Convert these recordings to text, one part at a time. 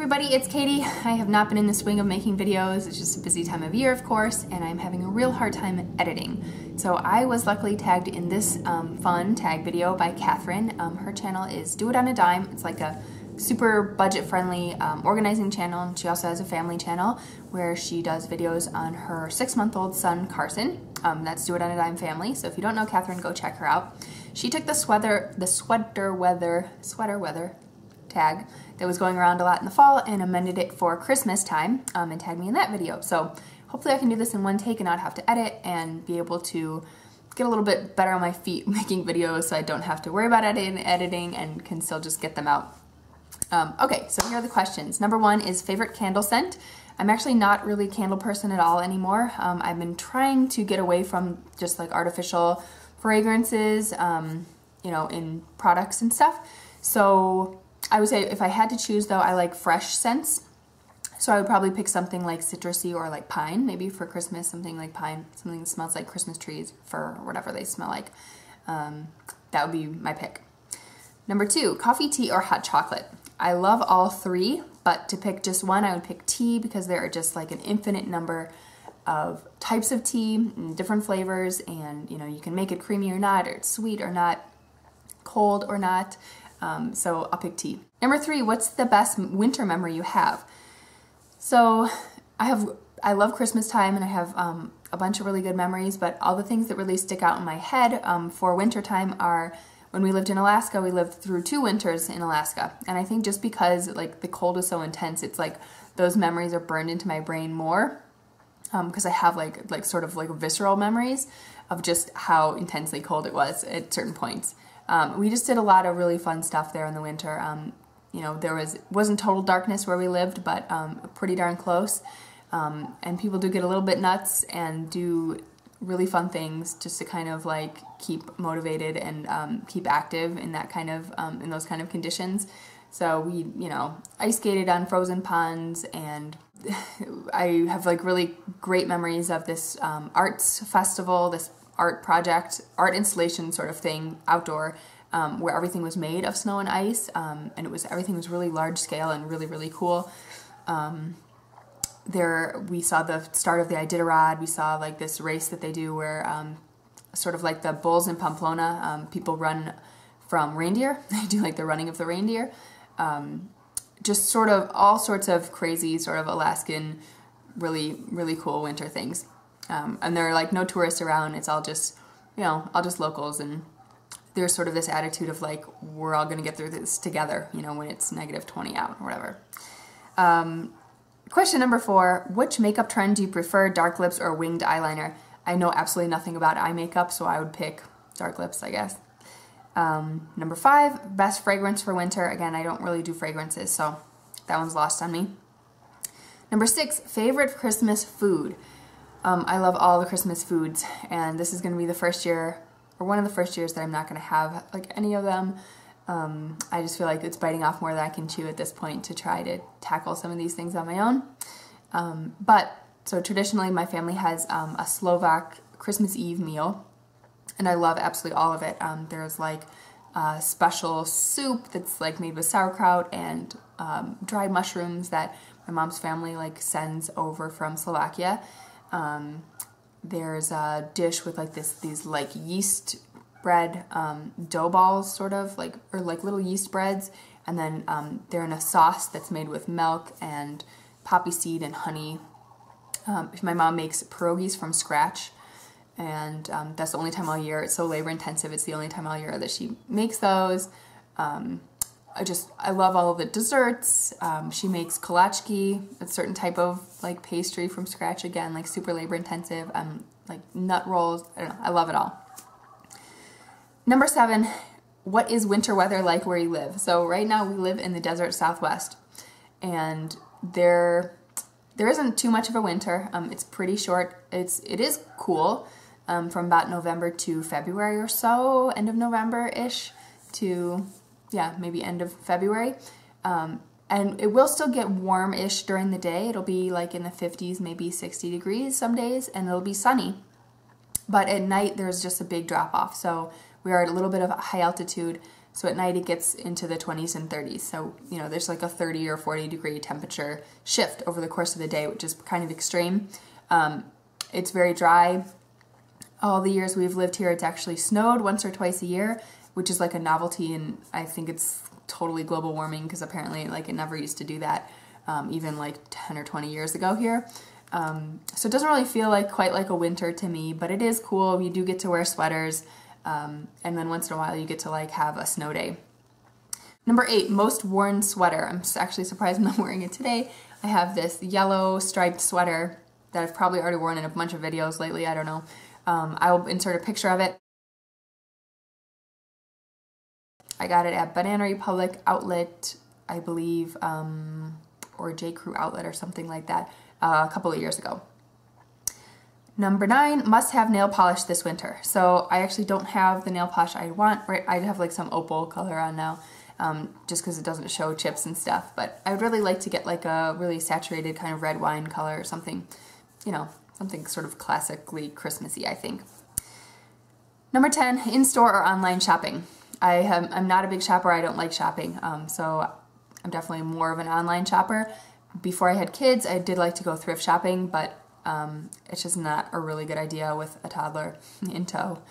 Everybody, it's Katie. I have not been in the swing of making videos. It's just a busy time of year, of course, and I'm having a real hard time editing. So I was luckily tagged in this fun tag video by Catherine. Her channel is Do It on a Dime. It's like a super budget-friendly organizing channel, and she also has a family channel where she does videos on her 6-month-old son, Carson. That's Do It on a Dime family, so if you don't know Catherine, go check her out. She took the sweater weather tag that was going around a lot in the fall and amended it for Christmas time and tagged me in that video. So hopefully I can do this in one take and not have to edit and be able to get a little bit better on my feet making videos so I don't have to worry about editing and can still just get them out. Okay, so here are the questions. Number one is favorite candle scent. I'm actually not really a candle person at all anymore. I've been trying to get away from just like artificial fragrances, you know, in products and stuff. So I would say if I had to choose though, I like fresh scents. So I would probably pick something like citrusy or like pine, maybe for Christmas, something like pine, something that smells like Christmas trees, fir, or whatever they smell like. That would be my pick. Number two, coffee, tea, or hot chocolate. I love all three, but to pick just one, I would pick tea because there are just like an infinite number of types of tea and different flavors, and you know, you can make it creamy or not, or it's sweet or not, cold or not. So I'll pick tea. Number three, what's the best winter memory you have? So I love Christmas time and I have a bunch of really good memories, but all the things that really stick out in my head for winter time are when we lived in Alaska. We lived through 2 winters in Alaska, and I think just because like the cold is so intense, it's like those memories are burned into my brain more because I have like sort of like visceral memories of just how intensely cold it was at certain points. We just did a lot of really fun stuff there in the winter. You know, wasn't total darkness where we lived, but pretty darn close. And people do get a little bit nuts and do really fun things just to kind of like keep motivated and keep active in that kind of in those kind of conditions. So we, you know, ice skated on frozen ponds, and I have like really great memories of this arts festival, this art project, art installation sort of thing, outdoor, where everything was made of snow and ice, and everything was really large scale and really, really cool. There we saw the start of the Iditarod. We saw like this race that they do where sort of like the bulls in Pamplona, people run from reindeer. They do like the running of the reindeer. Just sort of all sorts of crazy sort of Alaskan, really, really cool winter things. And there are like no tourists around. It's all just, you know, all just locals, and there's sort of this attitude of like, we're all gonna get through this together, you know, when it's -20 out or whatever. Question number 4, which makeup trend do you prefer, dark lips or winged eyeliner? I know absolutely nothing about eye makeup, so I would pick dark lips, I guess. Number 5, best fragrance for winter. Again, I don't really do fragrances, so that one's lost on me. Number 6, favorite Christmas food. I love all the Christmas foods, and this is going to be the first year, or one of the first years, that I'm not going to have like any of them. I just feel like it's biting off more than I can chew at this point to try to tackle some of these things on my own. So traditionally my family has a Slovak Christmas Eve meal, and I love absolutely all of it. There's like a special soup that's like made with sauerkraut and dried mushrooms that my mom's family like sends over from Slovakia. There's a dish with like these like yeast bread dough balls, sort of like, or like little yeast breads, and then they're in a sauce that's made with milk and poppy seed and honey. My mom makes pierogies from scratch, and that's the only time all year. It's so labor intensive. It's the only time all year that she makes those. I love all of the desserts. She makes kolachki, a certain type of like pastry from scratch, again, like super labor intensive. Like nut rolls, I don't know, I love it all. Number 7, what is winter weather like where you live? So right now we live in the desert Southwest, and there isn't too much of a winter. It's pretty short. It is cool from about November to February or so, end of November-ish to, yeah, maybe end of February. And it will still get warm-ish during the day. It'll be like in the 50s, maybe 60 degrees some days, and it'll be sunny. But at night, there's just a big drop-off. So we are at a little bit of high altitude, So at night it gets into the 20s and 30s. So, you know, there's like a 30 or 40 degree temperature shift over the course of the day, which is kind of extreme. It's very dry. All the years we've lived here, it's actually snowed once or twice a year, which is like a novelty, and I think it's totally global warming because apparently like it never used to do that even like 10 or 20 years ago here. So it doesn't really feel like quite like a winter to me, but it is cool. You do get to wear sweaters, and then once in a while you get to like have a snow day. Number 8, most worn sweater. I'm actually surprised I'm not wearing it today. I have this yellow striped sweater that I've probably already worn in a bunch of videos lately, I don't know. I'll insert a picture of it. I got it at Banana Republic Outlet, I believe, or J. Crew Outlet or something like that, a couple of years ago. Number 9, must have nail polish this winter. So I actually don't have the nail polish I want. Right, I have like some opal color on now, just because it doesn't show chips and stuff. But I would really like to get like a really saturated kind of red wine color or something, you know, something sort of classically Christmassy, I think. Number 10, in-store or online shopping. I'm not a big shopper. I don't like shopping, so I'm definitely more of an online shopper. Before I had kids, I did like to go thrift shopping, but it's just not a really good idea with a toddler in tow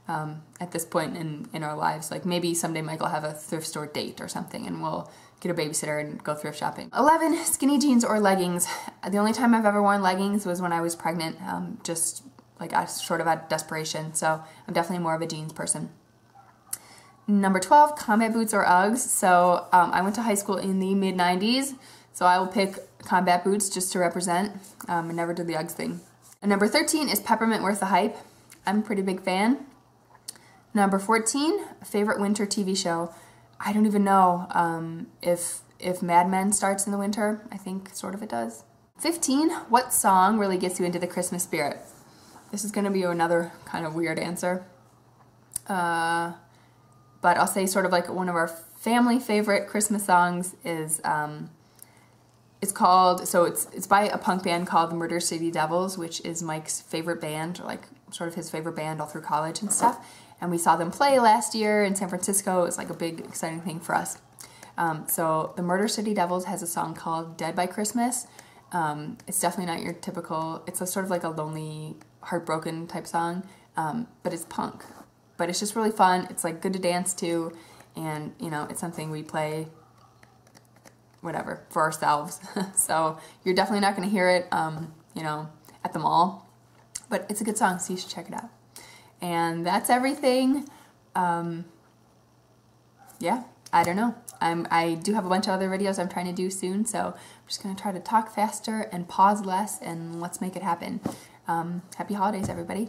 at this point in our lives. Like maybe someday Mike will have a thrift store date or something and we'll get a babysitter and go thrift shopping. 11, skinny jeans or leggings. The only time I've ever worn leggings was when I was pregnant, just like sort of out of desperation. So I'm definitely more of a jeans person. Number 12, combat boots or Uggs. So I went to high school in the mid-90s, so I will pick combat boots just to represent. I never did the Uggs thing. And number 13 is peppermint worth the hype. I'm a pretty big fan. Number 14, favorite winter TV show. I don't even know if Mad Men starts in the winter. I think sort of it does. 15, what song really gets you into the Christmas spirit? This is going to be another kind of weird answer. But I'll say sort of like one of our family favorite Christmas songs is, it's called, so it's by a punk band called the Murder City Devils, which is Mike's favorite band, or like sort of his favorite band all through college and stuff. And we saw them play last year in San Francisco. It was like a big, exciting thing for us. So the Murder City Devils has a song called Dead by Christmas. It's definitely not your typical, it's a sort of like a lonely, heartbroken type song, but it's punk. But it's just really fun. It's like good to dance to, and you know, it's something we play, whatever, for ourselves. So you're definitely not going to hear it, you know, at the mall. But it's a good song, so you should check it out. And that's everything. Yeah, I don't know. I do have a bunch of other videos I'm trying to do soon, so I'm just going to try to talk faster and pause less, and let's make it happen. Happy holidays, everybody.